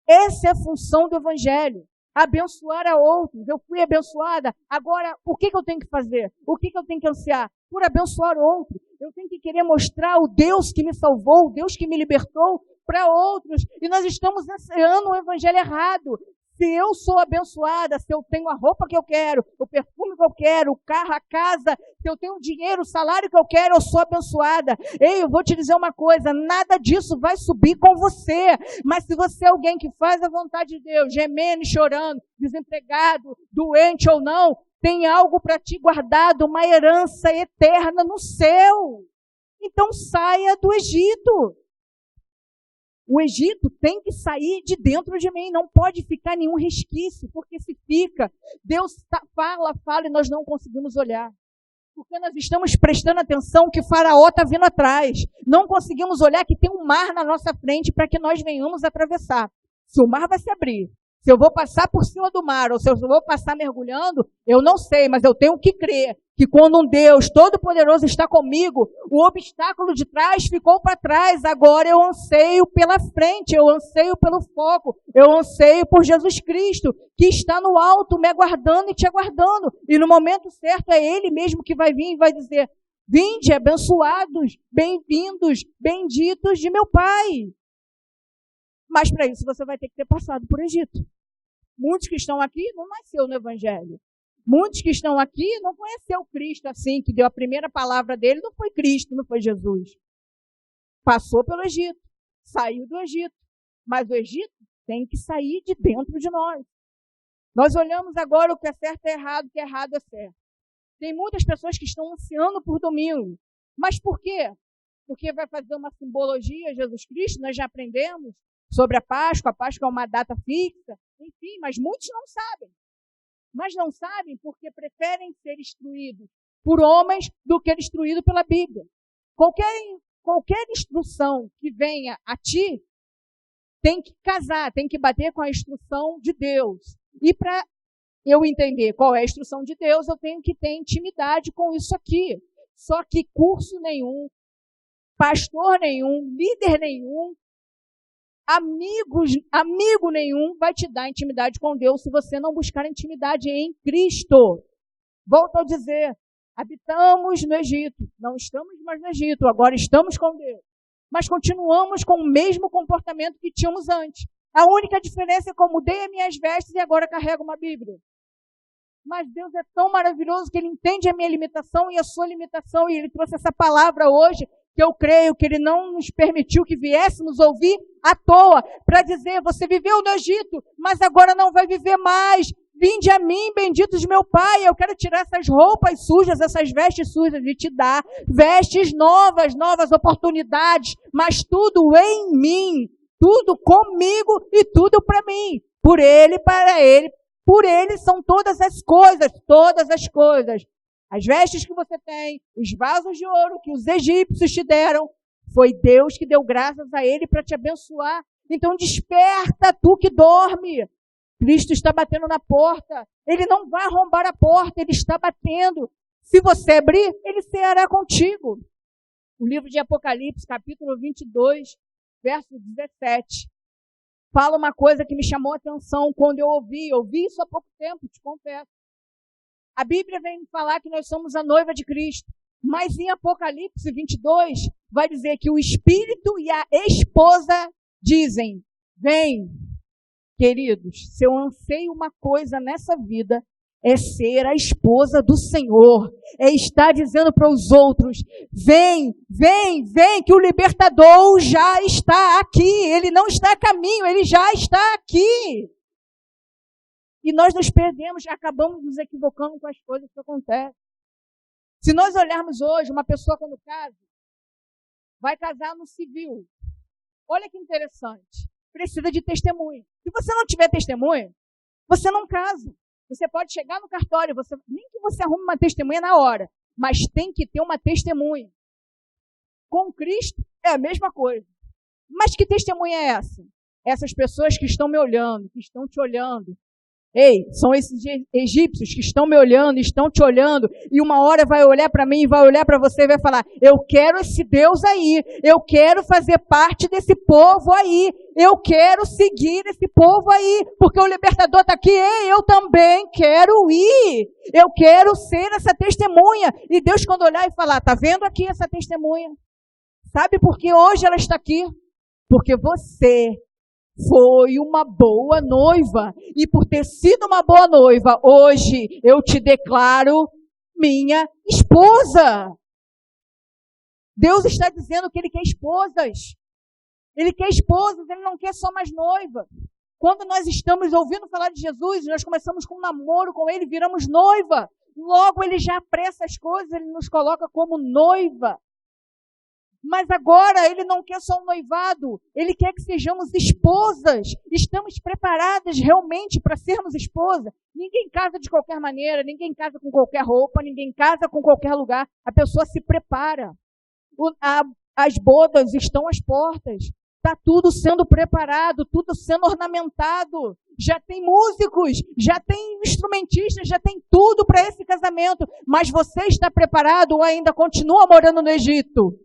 Essa é a função do Evangelho. Abençoar a outros. Eu fui abençoada. Agora, o que eu tenho que fazer? O que eu tenho que ansiar? Por abençoar outros. Eu tenho que querer mostrar o Deus que me salvou, o Deus que me libertou para outros. E nós estamos ansiando o Evangelho errado. Se eu sou abençoada, se eu tenho a roupa que eu quero, o perfume que eu quero, o carro, a casa, se eu tenho o dinheiro, o salário que eu quero, eu sou abençoada. Ei, eu vou te dizer uma coisa, nada disso vai subir com você. Mas se você é alguém que faz a vontade de Deus, gemendo e chorando, desempregado, doente ou não, tem algo para ti guardado, uma herança eterna no céu. Então saia do Egito. O Egito tem que sair de dentro de mim, não pode ficar nenhum resquício, porque se fica, Deus fala e nós não conseguimos olhar. Porque nós estamos prestando atenção que Faraó está vindo atrás. Não conseguimos olhar que tem um mar na nossa frente para que nós venhamos atravessar. Se o mar vai se abrir, Se eu vou passar por cima do mar ou se eu vou passar mergulhando, eu não sei, mas eu tenho que crer que quando um Deus Todo-Poderoso está comigo, o obstáculo de trás ficou para trás. Agora eu anseio pela frente, eu anseio pelo foco, eu anseio por Jesus Cristo, que está no alto, me aguardando e te aguardando. E no momento certo é Ele mesmo que vai vir e vai dizer: vinde, abençoados, bem-vindos, benditos de meu Pai. Mas para isso você vai ter que ter passado por Egito. Muitos que estão aqui não nasceu no Evangelho. Muitos que estão aqui não conheceu Cristo assim, que deu a primeira palavra dele, não foi Cristo, não foi Jesus. Passou pelo Egito, saiu do Egito. Mas o Egito tem que sair de dentro de nós. Nós olhamos agora o que é certo é errado, o que é errado é certo. Tem muitas pessoas que estão ansiando por domingo. Mas por quê? Porque vai fazer uma simbologia a Jesus Cristo, nós já aprendemos sobre a Páscoa é uma data fixa, enfim, mas muitos não sabem. Mas não sabem porque preferem ser instruídos por homens do que instruídos pela Bíblia. Qualquer instrução que venha a ti, tem que casar, tem que bater com a instrução de Deus. E para eu entender qual é a instrução de Deus, eu tenho que ter intimidade com isso aqui. Só que curso nenhum, pastor nenhum, líder nenhum, amigo nenhum vai te dar intimidade com Deus se você não buscar intimidade em Cristo. Volto a dizer, habitamos no Egito, não estamos mais no Egito, agora estamos com Deus. Mas continuamos com o mesmo comportamento que tínhamos antes. A única diferença é que eu mudei as minhas vestes e agora carrego uma Bíblia. Mas Deus é tão maravilhoso que Ele entende a minha limitação e a sua limitação, e Ele trouxe essa palavra hoje, que eu creio que Ele não nos permitiu que viéssemos ouvir à toa, para dizer: você viveu no Egito, mas agora não vai viver mais. Vinde a mim, benditos de meu Pai, eu quero tirar essas roupas sujas, essas vestes sujas e te dar vestes novas, novas oportunidades, mas tudo em mim, tudo comigo e tudo para mim, por Ele, para Ele, por Ele são todas as coisas, todas as coisas. As vestes que você tem, os vasos de ouro que os egípcios te deram, foi Deus que deu graças a Ele para te abençoar. Então desperta, tu que dorme. Cristo está batendo na porta. Ele não vai arrombar a porta, Ele está batendo. Se você abrir, Ele ceará contigo. O livro de Apocalipse, capítulo 22, verso 17, fala uma coisa que me chamou a atenção quando eu ouvi isso há pouco tempo, te confesso. A Bíblia vem falar que nós somos a noiva de Cristo, mas em Apocalipse 22 vai dizer que o Espírito e a esposa dizem: vem. Queridos, se eu anseio uma coisa nessa vida, é ser a esposa do Senhor, é estar dizendo para os outros: vem, vem, vem, que o libertador já está aqui, ele não está a caminho, ele já está aqui. E nós nos perdemos, acabamos nos equivocando com as coisas que acontecem. Se nós olharmos hoje, uma pessoa quando casa, vai casar no civil. Olha que interessante. Precisa de testemunha. Se você não tiver testemunha, você não casa. Você pode chegar no cartório, nem que você arrume uma testemunha na hora, mas tem que ter uma testemunha. Com Cristo é a mesma coisa. Mas que testemunha é essa? Essas pessoas que estão me olhando, que estão te olhando. Ei, são esses egípcios que estão me olhando, estão te olhando, e uma hora vai olhar para mim, vai olhar para você e vai falar: eu quero esse Deus aí, eu quero fazer parte desse povo aí, eu quero seguir esse povo aí, porque o libertador está aqui. Ei, eu também quero ir, eu quero ser essa testemunha. E Deus, quando olhar e falar: tá vendo aqui essa testemunha? Sabe por que hoje ela está aqui? Porque você foi uma boa noiva, e por ter sido uma boa noiva, hoje eu te declaro minha esposa. Deus está dizendo que Ele quer esposas. Ele quer esposas, Ele não quer só mais noiva. Quando nós estamos ouvindo falar de Jesus, nós começamos com um namoro com Ele, viramos noiva. Logo Ele já apressa as coisas, Ele nos coloca como noiva. Mas agora Ele não quer só um noivado, Ele quer que sejamos esposas. Estamos preparadas realmente para sermos esposa. Ninguém casa de qualquer maneira, ninguém casa com qualquer roupa, ninguém casa com qualquer lugar. A pessoa se prepara. As bodas estão às portas. está tudo sendo preparado, tudo sendo ornamentado. Já tem músicos, já tem instrumentistas, já tem tudo para esse casamento. Mas você está preparado ou ainda continua morando no Egito?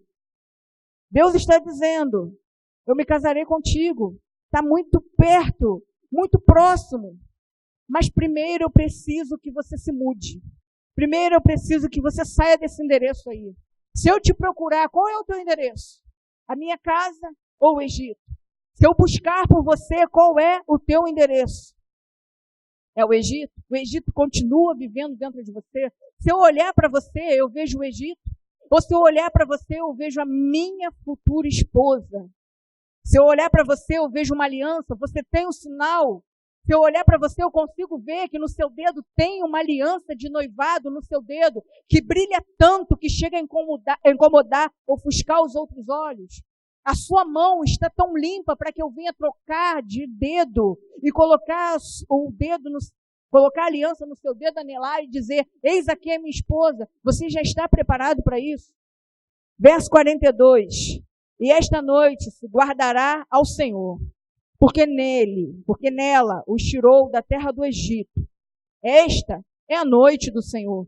Deus está dizendo, eu me casarei contigo. Está muito perto, muito próximo. Mas primeiro eu preciso que você se mude. Primeiro eu preciso que você saia desse endereço aí. Se eu te procurar, qual é o teu endereço? A minha casa ou o Egito? Se eu buscar por você, qual é o teu endereço? É o Egito? O Egito continua vivendo dentro de você? Se eu olhar para você, eu vejo o Egito? Ou se eu olhar para você, eu vejo a minha futura esposa? Se eu olhar para você, eu vejo uma aliança, você tem um sinal. Se eu olhar para você, eu consigo ver que no seu dedo tem uma aliança de noivado no seu dedo, que brilha tanto que chega a incomodar, ofuscar os outros olhos. A sua mão está tão limpa para que eu venha trocar de dedo e colocar o dedo colocar a aliança no seu dedo, anelar e dizer, eis aqui a minha esposa. Você já está preparado para isso? Verso 42. E esta noite se guardará ao Senhor, porque nela os tirou da terra do Egito. Esta é a noite do Senhor,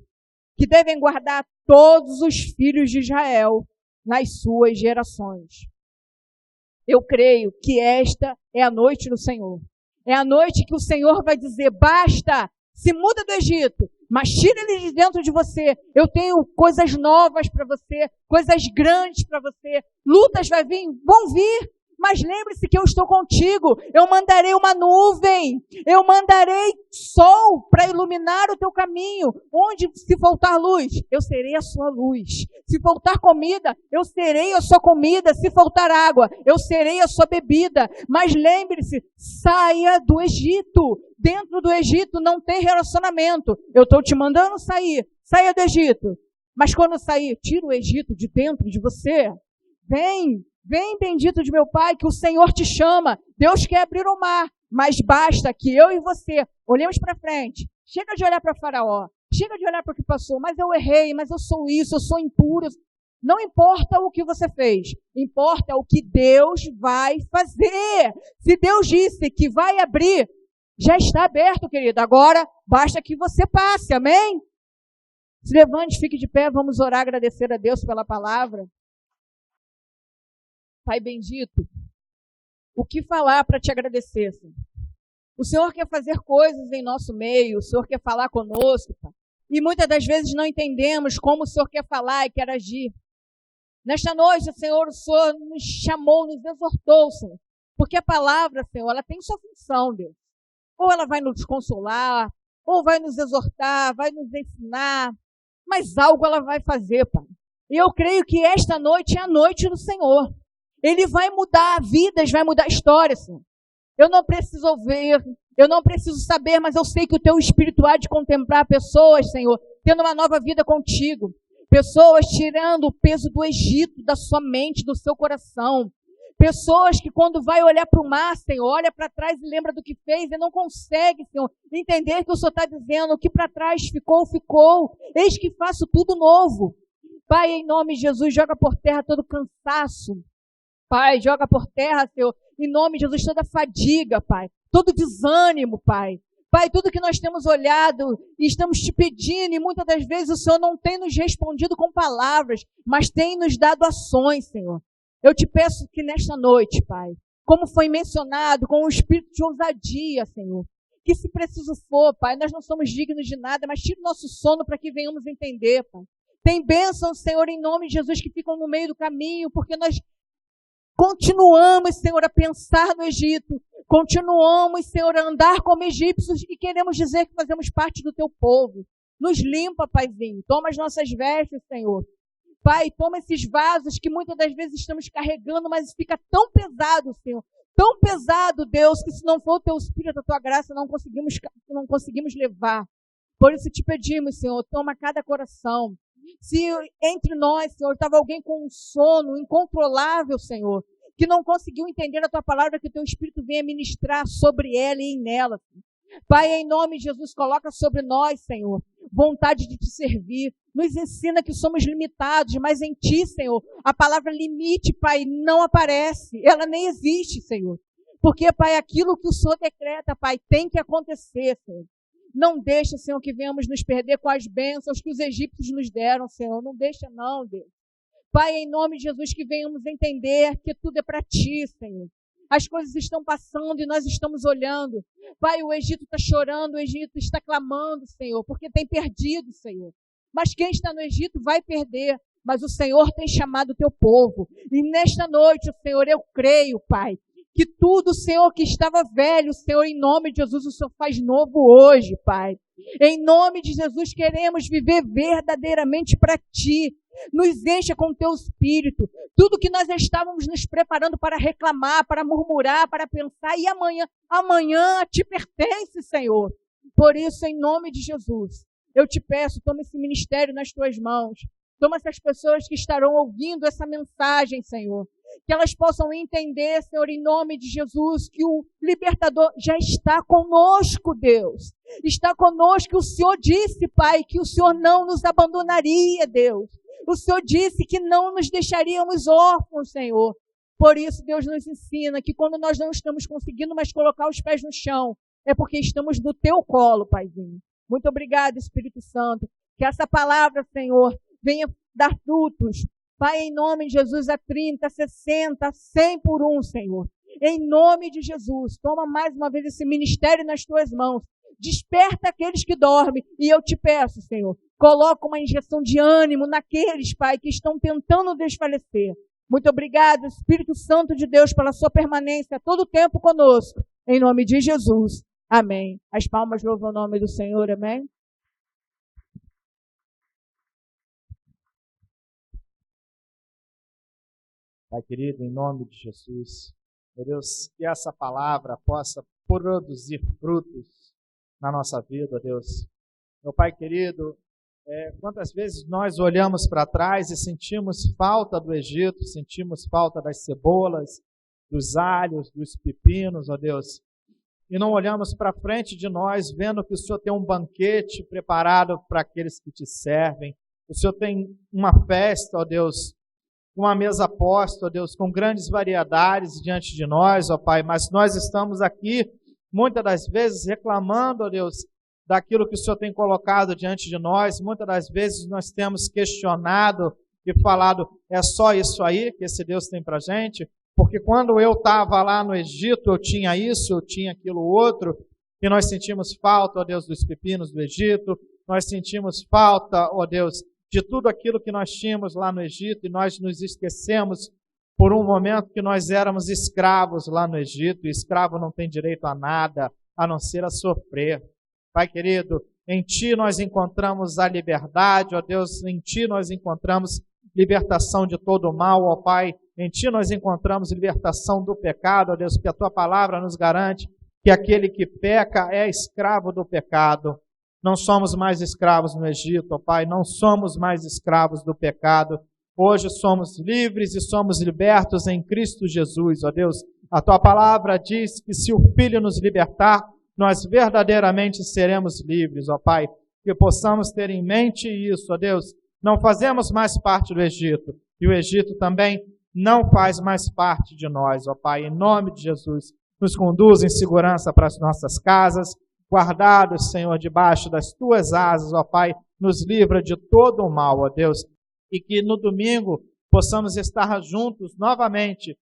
que devem guardar todos os filhos de Israel nas suas gerações. Eu creio que esta é a noite do Senhor. É a noite que o Senhor vai dizer, basta, se muda do Egito, mas tira ele de dentro de você. Eu tenho coisas novas para você, coisas grandes para você. Lutas vão vir, mas lembre-se que eu estou contigo. Eu mandarei uma nuvem, eu mandarei sol para iluminar o teu caminho. Onde se faltar luz, eu serei a sua luz. Se faltar comida, eu serei a sua comida. Se faltar água, eu serei a sua bebida. Mas lembre-se, saia do Egito. Dentro do Egito não tem relacionamento. Eu estou te mandando sair. Saia do Egito. Mas quando sair, tira o Egito de dentro de você. Vem, bendito de meu Pai, que o Senhor te chama. Deus quer abrir o mar, mas basta que eu e você olhemos para frente. Chega de olhar para Faraó, chega de olhar para o que passou, mas eu errei, mas eu sou isso, eu sou impuro. Não importa o que você fez, importa o que Deus vai fazer. Se Deus disse que vai abrir, já está aberto, querido. Agora, basta que você passe, amém? Se levante, fique de pé, vamos orar, agradecer a Deus pela palavra. Pai bendito, o que falar para te agradecer, Senhor? O Senhor quer fazer coisas em nosso meio, o Senhor quer falar conosco, Pai. E muitas das vezes não entendemos como o Senhor quer falar e quer agir. Nesta noite, Senhor, o Senhor nos chamou, nos exortou, Senhor. Porque a palavra, Senhor, ela tem sua função, Deus. Ou ela vai nos consolar, ou vai nos exortar, vai nos ensinar, mas algo ela vai fazer, Pai. E eu creio que esta noite é a noite do Senhor. Ele vai mudar vidas, vai mudar histórias, Senhor. Eu não preciso ouvir, eu não preciso saber, mas eu sei que o teu Espírito há de contemplar pessoas, Senhor, tendo uma nova vida contigo. Pessoas tirando o peso do Egito, da sua mente, do seu coração. Pessoas que quando vai olhar para o mar, Senhor, olha para trás e lembra do que fez e não consegue, Senhor, entender que o Senhor está dizendo, o que para trás ficou, ficou. Eis que faço tudo novo. Pai, em nome de Jesus, joga por terra todo cansaço. Pai, joga por terra, Senhor, em nome de Jesus, toda fadiga, Pai, todo desânimo, Pai. Pai, tudo que nós temos olhado e estamos te pedindo, e muitas das vezes o Senhor não tem nos respondido com palavras, mas tem nos dado ações, Senhor. Eu te peço que nesta noite, Pai, como foi mencionado, com um espírito de ousadia, Senhor, que se preciso for, Pai, nós não somos dignos de nada, mas tira o nosso sono para que venhamos entender, Pai. Tem bênçãos, Senhor, em nome de Jesus, que ficam no meio do caminho, porque nós continuamos, Senhor, a pensar no Egito. Continuamos, Senhor, a andar como egípcios e queremos dizer que fazemos parte do teu povo. Nos limpa, Paizinho. Toma as nossas vestes, Senhor. Pai, toma esses vasos que muitas das vezes estamos carregando, mas fica tão pesado, Senhor. Tão pesado, Deus, que se não for o teu Espírito, a tua graça, não conseguimos levar. Por isso te pedimos, Senhor, toma cada coração. Se entre nós, Senhor, estava alguém com um sono incontrolável, Senhor, que não conseguiu entender a tua palavra, que o teu Espírito venha ministrar sobre ela e nela. Pai, em nome de Jesus, coloca sobre nós, Senhor, vontade de te servir. Nos ensina que somos limitados, mas em Ti, Senhor, a palavra limite, Pai, não aparece. Ela nem existe, Senhor. Porque, Pai, aquilo que o Senhor decreta, Pai, tem que acontecer, Senhor. Não deixa, Senhor, que venhamos nos perder com as bênçãos que os egípcios nos deram, Senhor. Não deixa não, Deus. Pai, em nome de Jesus, que venhamos entender que tudo é para Ti, Senhor. As coisas estão passando e nós estamos olhando. Pai, o Egito está chorando, o Egito está clamando, Senhor, porque tem perdido, Senhor. Mas quem está no Egito vai perder. Mas o Senhor tem chamado o Teu povo. E nesta noite, Senhor, eu creio, Pai, que tudo, Senhor, que estava velho, Senhor, em nome de Jesus, o Senhor faz novo hoje, Pai. Em nome de Jesus, queremos viver verdadeiramente para Ti. Nos encha com o Teu Espírito. Tudo que nós estávamos nos preparando para reclamar, para murmurar, para pensar, e amanhã Te pertence, Senhor. Por isso, em nome de Jesus, eu Te peço, toma esse ministério nas Tuas mãos. Toma essas pessoas que estarão ouvindo essa mensagem, Senhor. Que elas possam entender, Senhor, em nome de Jesus, que o libertador já está conosco, Deus. Está conosco. O Senhor disse, Pai, que o Senhor não nos abandonaria, Deus. O Senhor disse que não nos deixaríamos órfãos, Senhor. Por isso, Deus nos ensina que quando nós não estamos conseguindo mais colocar os pés no chão, é porque estamos no Teu colo, Paizinho. Muito obrigado, Espírito Santo. Que essa palavra, Senhor, venha dar frutos. Pai, em nome de Jesus, a 30, 60, 100 por um, Senhor. Em nome de Jesus, toma mais uma vez esse ministério nas Tuas mãos. Desperta aqueles que dormem. E eu Te peço, Senhor, coloca uma injeção de ânimo naqueles, Pai, que estão tentando desfalecer. Muito obrigado, Espírito Santo de Deus, pela Sua permanência todo o tempo conosco. Em nome de Jesus. Amém. As palmas louvam o nome do Senhor. Amém. Pai querido, em nome de Jesus, meu Deus, que essa palavra possa produzir frutos na nossa vida, Deus. Meu Pai querido, quantas vezes nós olhamos para trás e sentimos falta do Egito, sentimos falta das cebolas, dos alhos, dos pepinos, ó Deus, e não olhamos para frente de nós, vendo que o Senhor tem um banquete preparado para aqueles que Te servem, o Senhor tem uma festa, ó Deus, uma mesa posta, ó Deus, com grandes variedades diante de nós, ó Pai, mas nós estamos aqui, muitas das vezes, reclamando, ó Deus, daquilo que o Senhor tem colocado diante de nós. Muitas das vezes nós temos questionado e falado, é só isso aí que esse Deus tem pra gente? Porque quando eu estava lá no Egito, eu tinha isso, eu tinha aquilo outro, e nós sentimos falta, ó Deus, dos pepinos do Egito, nós sentimos falta, ó Deus, de tudo aquilo que nós tínhamos lá no Egito, e nós nos esquecemos por um momento que nós éramos escravos lá no Egito, e escravo não tem direito a nada, a não ser a sofrer. Pai querido, em Ti nós encontramos a liberdade, ó Deus, em Ti nós encontramos libertação de todo o mal, ó Pai, em Ti nós encontramos libertação do pecado, ó Deus, porque a Tua palavra nos garante que aquele que peca é escravo do pecado. Não somos mais escravos no Egito, ó Pai, não somos mais escravos do pecado. Hoje somos livres e somos libertos em Cristo Jesus, ó Deus. A Tua palavra diz que se o Filho nos libertar, nós verdadeiramente seremos livres, ó Pai. Que possamos ter em mente isso, ó Deus. Não fazemos mais parte do Egito, e o Egito também não faz mais parte de nós, ó Pai. Em nome de Jesus, nos conduz em segurança para as nossas casas, guardados, Senhor, debaixo das Tuas asas, ó Pai, nos livra de todo o mal, ó Deus, e que no domingo possamos estar juntos novamente,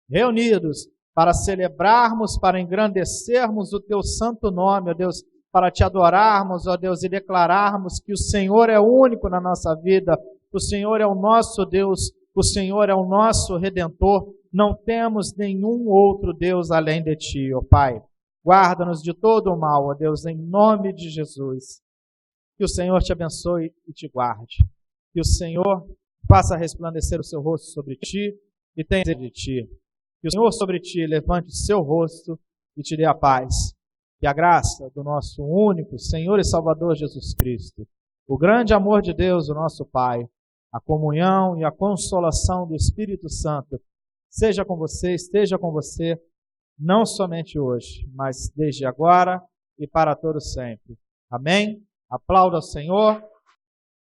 reunidos, para celebrarmos, para engrandecermos o Teu santo nome, ó Deus, para Te adorarmos, ó Deus, e declararmos que o Senhor é único na nossa vida, o Senhor é o nosso Deus, o Senhor é o nosso Redentor, não temos nenhum outro Deus além de Ti, ó Pai. Guarda-nos de todo o mal, ó Deus, em nome de Jesus. Que o Senhor te abençoe e te guarde. Que o Senhor faça resplandecer o seu rosto sobre ti e tenha de ti. Que o Senhor sobre ti levante o seu rosto e te dê a paz. Que a graça do nosso único Senhor e Salvador Jesus Cristo, o grande amor de Deus, o nosso Pai, a comunhão e a consolação do Espírito Santo, seja com você, esteja com você, não somente hoje, mas desde agora e para todo sempre. Amém? Aplauda o Senhor.